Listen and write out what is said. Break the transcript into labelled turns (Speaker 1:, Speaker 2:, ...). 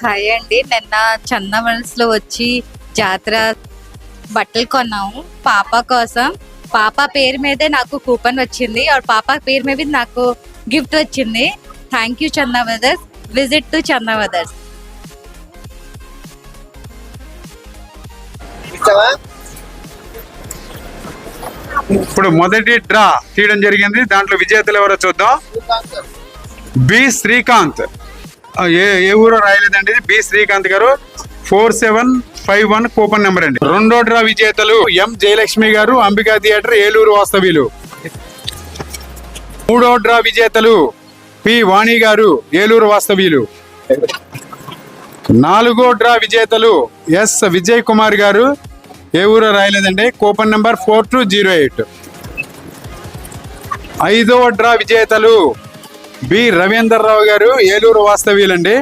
Speaker 1: Hi అండి. నిన్న చందమల్స్లో వచ్చి జాతర బట్టలు కొన్నాము పాప కోసం. పాప పేరు మీదే నాకు కూపన్ వచ్చింది और పాప పేరు మీద నాకు గిఫ్ట్ వచ్చింది. థ్యాంక్ యూ చందా బ్రదర్స్. విజిట్ టు చందా బ్రదర్స్.
Speaker 2: ఇప్పుడు మొదటి డ్రా తీయడం జరిగింది. దాంట్లో విజేతలు ఎవరో చూద్దాం. బి శ్రీకాంత్. ఏ ఊరో రాయలేదండి. ఇది బి శ్రీకాంత్ గారు 4751 కూపన్ నెంబర్ అండి. రెండో డ్రా విజేతలు ఎం జయలక్ష్మి గారు, అంబికా థియేటర్, ఏలూరు వాస్తవ్యులు. మూడో డ్రా విజేతలు పి వాణి గారు, ఏలూరు వాస్తవ్యులు. నాలుగో డ్రా విజేతలు ఎస్ విజయ్ కుమార్ గారు, ఏ ఊరో రాయలేదండి, కూపన్ నెంబర్ 4208. ఐదవ డ్రా విజేతలు బి రవీందర్ రావు గారు, ఏలూరు వాస్తవ్యులండి.